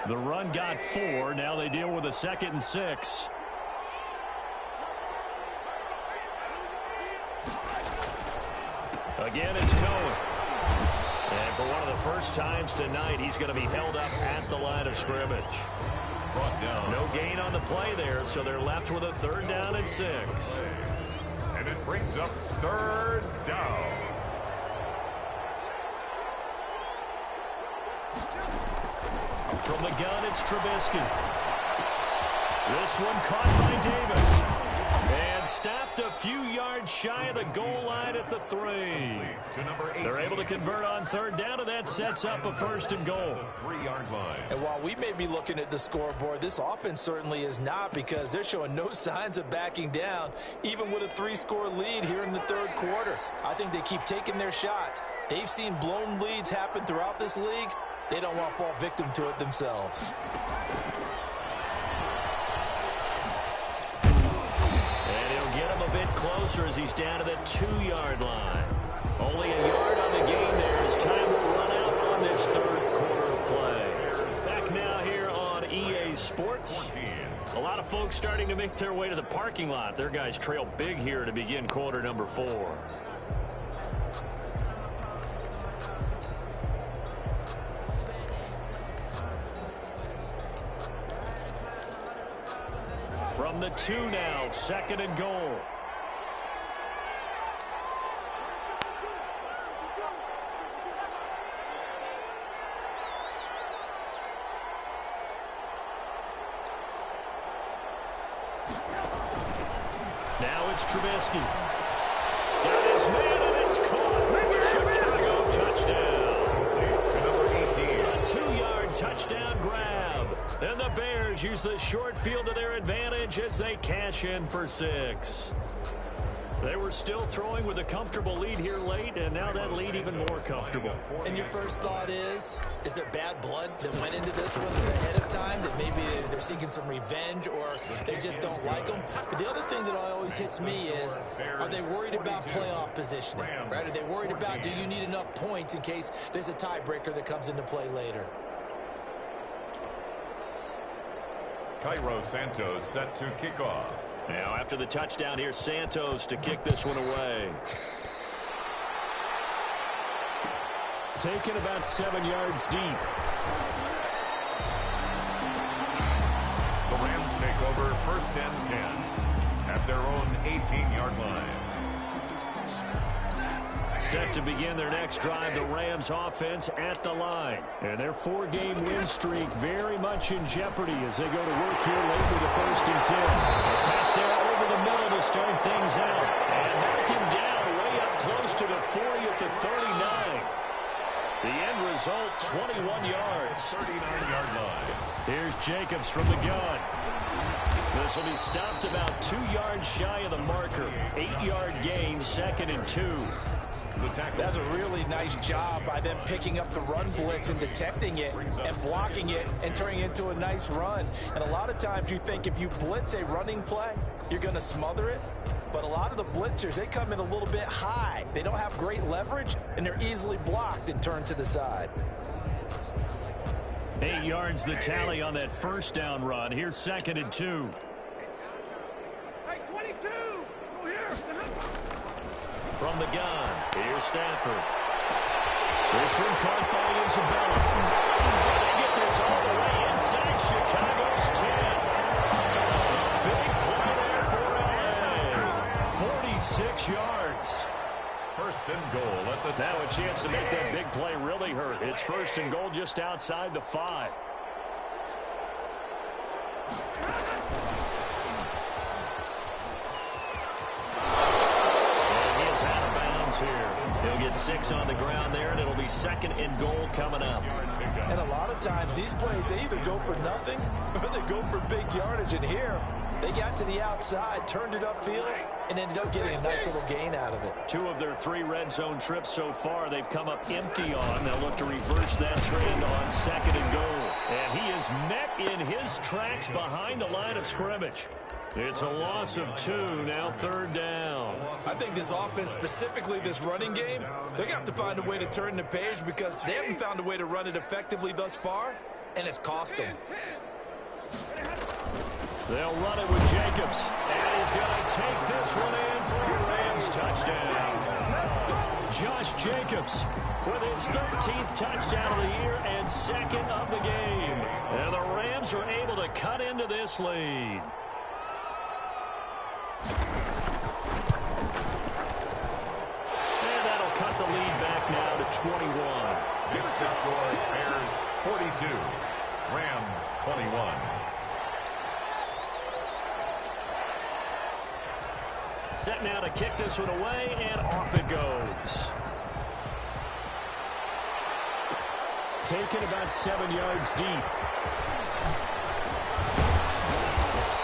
The run got 4. Now they deal with a 2nd and 6. Again, it's Cohen. And for one of the first times tonight, he's going to be held up at the line of scrimmage. Brought down. No gain on the play there, so they're left with a 3rd down and 6. And it brings up 3rd down. From the gun, it's Trubisky. This one caught by Davis. And stopped a few yards shy of the goal line at the 3. They're able to convert on 3rd down, and that sets up a 1st and goal. 3-yard line. And while we may be looking at the scoreboard, this offense certainly is not, because they're showing no signs of backing down, even with a 3-score lead here in the 3rd quarter. I think they keep taking their shots. They've seen blown leads happen throughout this league. They don't want to fall victim to it themselves. Closer as he's down to the 2-yard line. Only a yard on the gain there as time will run out on this 3rd quarter of play. Back now here on EA Sports. A lot of folks starting to make their way to the parking lot. Their guys trail big here to begin quarter number 4. From the 2 now, 2nd and goal. Now it's Trubisky. Got his man, and it's caught for a Chicago touchdown. A 2-yard touchdown grab. And the Bears use the short field to their advantage as they cash in for 6. They were still throwing with a comfortable lead here late, and now that lead even more comfortable. And your first thought is there bad blood that went into this one ahead of time, that maybe they're seeking some revenge or they just don't like them? But the other thing that always hits me is, are they worried about playoff positioning? Right? Are they worried about, do you need enough points in case there's a tiebreaker that comes into play later? Cairo Santos set to kick off. Now after the touchdown, here's Santos to kick this one away. Taken about 7 yards deep. The Rams take over 1st and 10 at their own 18-yard line. Set to begin their next drive, the Rams offense at the line. And their 4-game win streak very much in jeopardy as they go to work here late with the 1st and 10. A pass there over the middle to start things out. And mark him down way up close to the 40 at the 39. The end result, 21 yards. 39-yard line. Here's Jacobs from the gun. This will be stopped about 2 yards shy of the marker. 8-yard gain, 2nd and 2. That's a really nice job by them picking up the run blitz and detecting it and blocking it and turning it into a nice run. And a lot of times you think if you blitz a running play, you're going to smother it. But a lot of the blitzers, they come in a little bit high. They don't have great leverage, and they're easily blocked and turned to the side. 8 yards the tally on that 1st down run. Here's 2nd and 2. Hey, 22! Go here! From the gun, here's Stafford. This one caught by Isabella. They get this all the way inside Chicago's 10. Big play there for LA. 46 yards. 1st and goal at the... Now a chance to make that big play really hurt. It's 1st and goal just outside the 5. Here. He'll get 6 on the ground there, and it'll be 2nd and goal coming up. And a lot of times these plays, they either go for nothing or they go for big yardage. And here, they got to the outside, turned it upfield, and ended up getting a nice little gain out of it. 2 of their 3 red zone trips so far, they've come up empty on. They'll look to reverse that trend on 2nd and goal. And he is met in his tracks behind the line of scrimmage. It's a loss of 2, now 3rd down. I think this offense, specifically this running game, they're going to have to find a way to turn the page because they haven't found a way to run it effectively thus far. and it's cost them. They'll run it with Jacobs. And he's going to take this one in for a Rams touchdown. Josh Jacobs with his 13th touchdown of the year and second of the game. And the Rams are able to cut into this lead. And that'll cut the lead back now to 21. It's the score. Bears 42. Rams 21. Set now to kick this one away, and off it goes. Taken about 7 yards deep.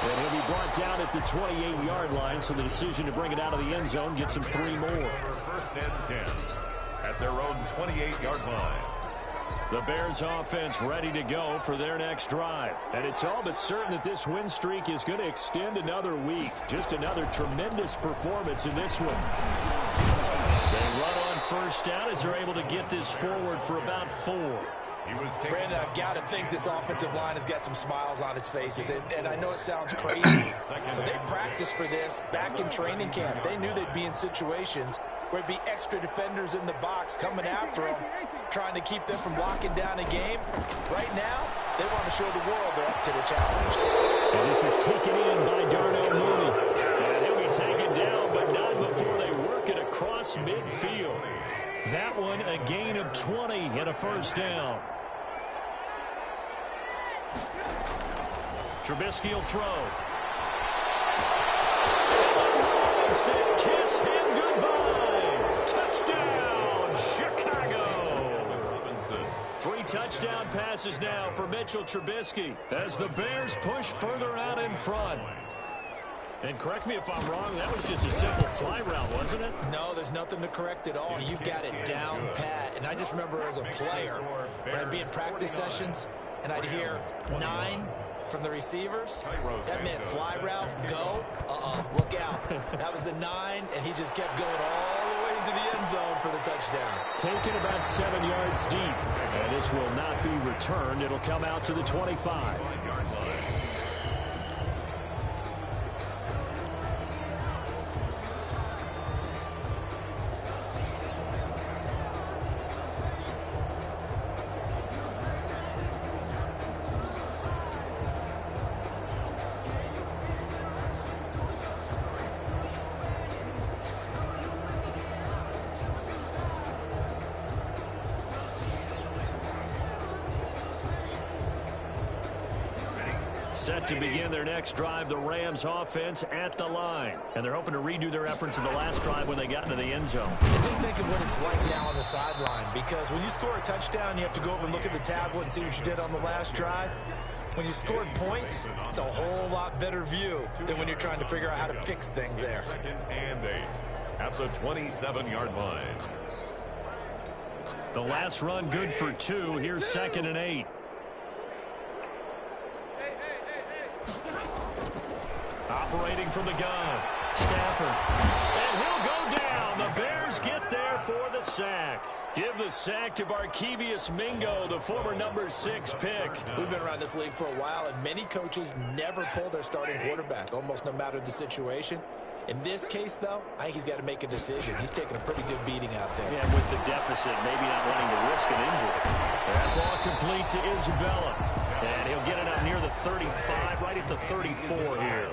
And he'll be brought down at the 28-yard line, so the decision to bring it out of the end zone gets him 3 more. First and 10 at their own 28-yard line. The Bears offense ready to go for their next drive. And it's all but certain that this win streak is going to extend another week. Just another tremendous performance in this one. They run on first down as they're able to get this forward for about 4. Brandon, I've got to think this offensive line has got some smiles on its faces. And I know it sounds crazy, but they practiced for this back in training camp. They knew they'd be in situations where it'd be extra defenders in the box coming after them, trying to keep them from locking down a game. Right now, they want to show the world they're up to the challenge. And this is taken in by Darnell Mooney. And he'll be taken down, but not before they work it across midfield. That one, a gain of 20 and a first down. Trubisky will throw. Kiss him goodbye. Touchdown, Chicago. 3 touchdown passes now for Mitchell Trubisky as the Bears push further out in front. And correct me if I'm wrong, that was just a simple fly route, wasn't it? No, there's nothing to correct at all. You've got it down pat. And I just remember as a player, when I'd be in practice sessions and I'd hear 9 from the receivers, that meant fly route, go, look out. That was the 9, and he just kept going all the way into the end zone for the touchdown. Taken about 7 yards deep, and this will not be returned. It'll come out to the 25. Set to begin their next drive, the Rams offense at the line. And they're hoping to redo their efforts of the last drive when they got into the end zone. And just think of what it's like now on the sideline, because when you score a touchdown, you have to go over and look at the tablet and see what you did on the last drive. When you scored points, it's a whole lot better view than when you're trying to figure out how to fix things there. 2nd and 8 at the 27-yard line. The last run good for 2. Here's 2nd and 8. Operating from the gun, Stafford. And he'll go down. The Bears get there for the sack. Give the sack to Barkevious Mingo, the former number 6 pick. We've been around this league for a while, and many coaches never pull their starting quarterback, almost no matter the situation. In this case, though, I think he's got to make a decision. He's taking a pretty good beating out there. Yeah, with the deficit, maybe not wanting to risk an injury. That ball complete to Isabella. And he'll get it up near the 35, right at the 34 here.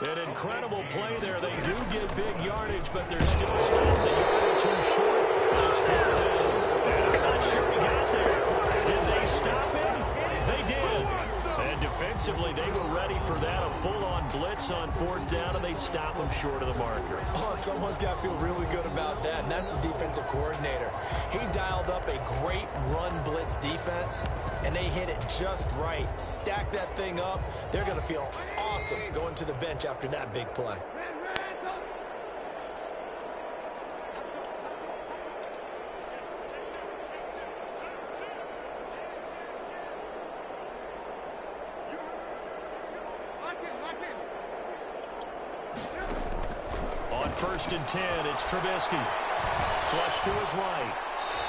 An incredible play there. They do get big yardage, but they're still stopped the yard too short. It's 4th down. And I'm not sure he got there. Did they stop him? They did. And defensively, they were ready for that. A full-on blitz on 4th down, and they stop him short of the marker. Oh, someone's got to feel really good about that, and that's the defensive coordinator. He dialed up a great run blitz defense, and they hit it just right. Stack that thing up. They're going to feel awesome going to the bench after that big play. On 1st and 10, it's Trubisky. Flush to his right.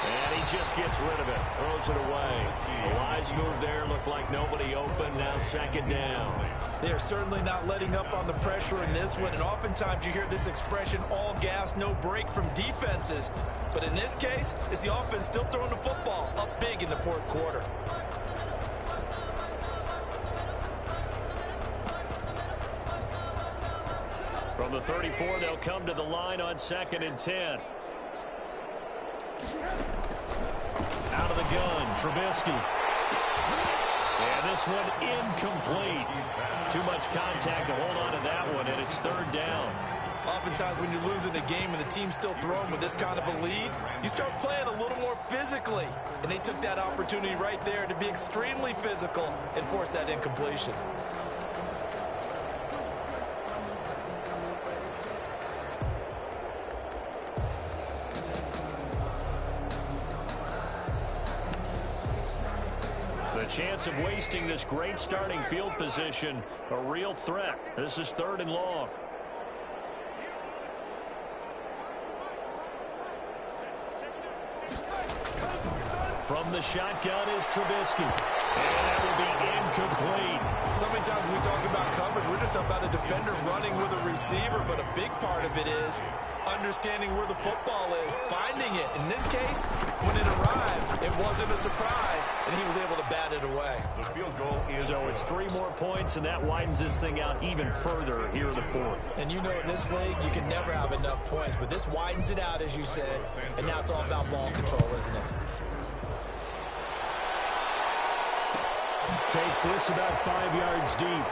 And he just gets rid of it, throws it away. A wise move there, looked like nobody open, now second down. They are certainly not letting up on the pressure in this one, and oftentimes you hear this expression, all gas, no break from defenses. But in this case, it's the offense still throwing the football up big in the fourth quarter. From the 34, they'll come to the line on 2nd and 10. Out of the gun, Trubisky. And this one incomplete. Too much contact to hold on to that one, and it's 3rd down. Oftentimes when you're losing a game and the team's still throwing with this kind of a lead, you start playing a little more physically. And they took that opportunity right there to be extremely physical and force that incompletion. The chance of wasting this great starting field position, a real threat. This is 3rd and long. From the shotgun is Trubisky. And that will be incomplete. So many times when we talk about coverage, we're just about a defender running with a receiver, but a big part of it is understanding where the football is, finding it. In this case, when it arrived, it wasn't a surprise, and he was able to bat it away. The field goal is so it's 3 more points, and that widens this thing out even further here in the 4th. And you know in this league, you can never have enough points, but this widens it out, as you said, and now it's all about ball control, isn't it? Takes this about 5 yards deep.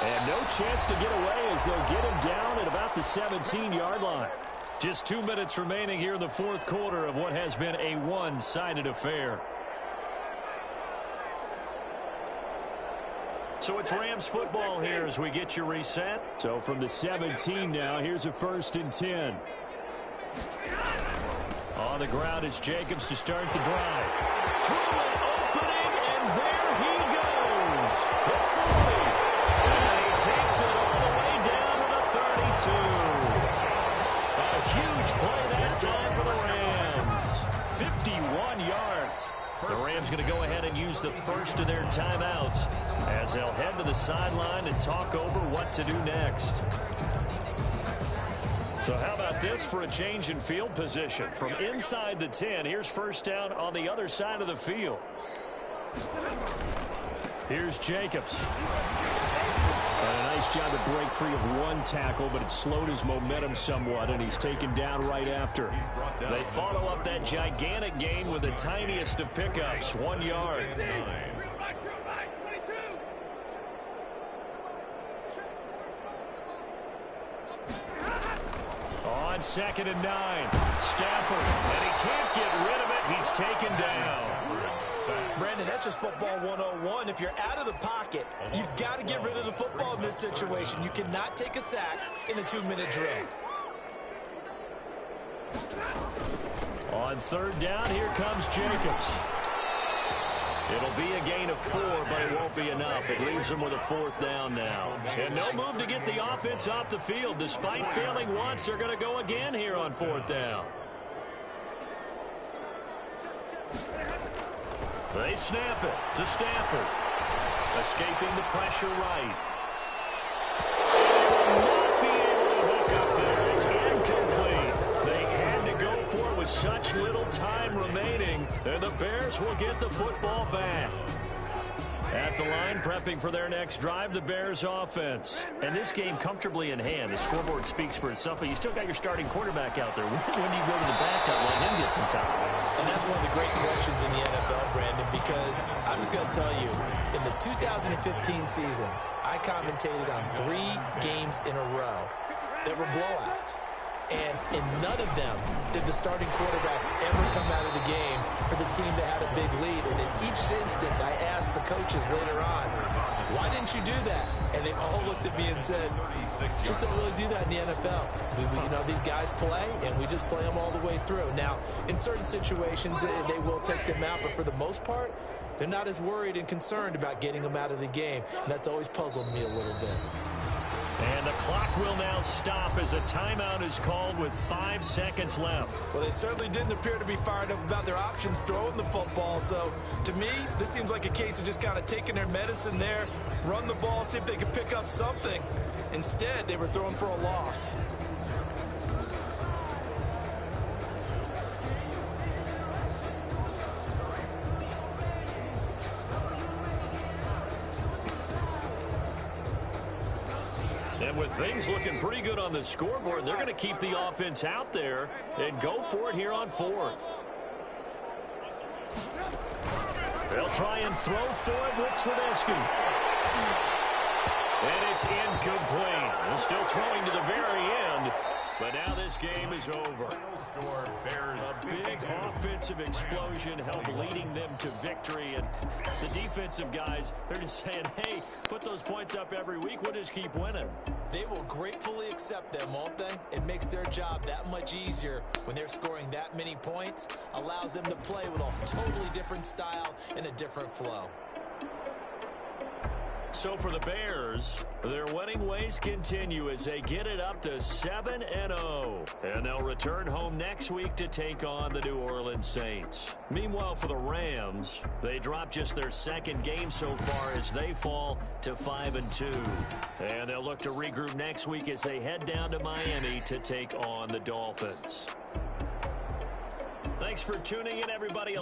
And no chance to get away as they'll get him down at about the 17-yard line. Just 2 minutes remaining here in the 4th quarter of what has been a one-sided affair. So it's Rams football here as we get you reset. So from the 17 now, here's a 1st and 10. On the ground, it's Jacobs to start the drive. Through an opening, and there he goes. The 40. And he takes it all the way down to the 32. A huge play that time for the Rams. 51 yards. The Rams going to go ahead and use the first of their timeouts as they'll head to the sideline and talk over what to do next. So how about this for a change in field position? From inside the 10, here's 1st down on the other side of the field. Here's Jacobs. And a nice job to break free of one tackle, but it slowed his momentum somewhat, and he's taken down right after. They follow up that gigantic gain with the tiniest of pickups, 1 yard. On 2nd and 9, Stafford, and he can't get rid of it. He's taken down. Brandon, that's just football 101. If you're out of the pocket, you've got to get rid of the football in this situation. You cannot take a sack in a 2-minute drill. On 3rd down, here comes Jacobs. It'll be a gain of 4, but it won't be enough. It leaves them with a 4th down now. And no move to get the offense off the field. Despite failing once, they're going to go again here on 4th down. They snap it to Stafford. Escaping the pressure right. They will not be able to hook up there. It's incomplete. They had to go for it with such little time remaining, and the Bears will get the football back. At the line, prepping for their next drive, the Bears offense. And this game comfortably in hand. The scoreboard speaks for itself, but you still got your starting quarterback out there. When do you go to the backup, let him get some time? And that's one of the great questions in the NFL, Brandon, because I'm just going to tell you, in the 2015 season, I commentated on 3 games in a row that were blowouts. And in none of them did the starting quarterback ever come out of the game for the team that had a big lead. And in each instance, I asked the coaches later on, why didn't you do that? And they all looked at me and said, just don't really do that in the NFL. You know, these guys play, and we just play them all the way through. Now, in certain situations, they will take them out, but for the most part, they're not as worried and concerned about getting them out of the game. And that's always puzzled me a little bit. And the clock will now stop as a timeout is called with 5 seconds left. Well, they certainly didn't appear to be fired up about their options throwing the football. So, to me, this seems like a case of just kind of taking their medicine there, run the ball, see if they could pick up something. Instead, they were throwing for a loss. And with things looking pretty good on the scoreboard, they're going to keep the offense out there and go for it here on 4th. They'll try and throw for it with Trubisky. And it's incomplete. They're still throwing to the very end. But now this game is over. Score, Bears A big offensive explosion helped leading them to victory. And the defensive guys, they're just saying, hey, put those points up every week. We'll just keep winning. They will gratefully accept them, won't they? It makes their job that much easier when they're scoring that many points. Allows them to play with a totally different style and a different flow. So for the Bears, their winning ways continue as they get it up to 7-0. And they'll return home next week to take on the New Orleans Saints. Meanwhile, for the Rams, they drop just their second game so far as they fall to 5-2. And they'll look to regroup next week as they head down to Miami to take on the Dolphins. Thanks for tuning in, everybody.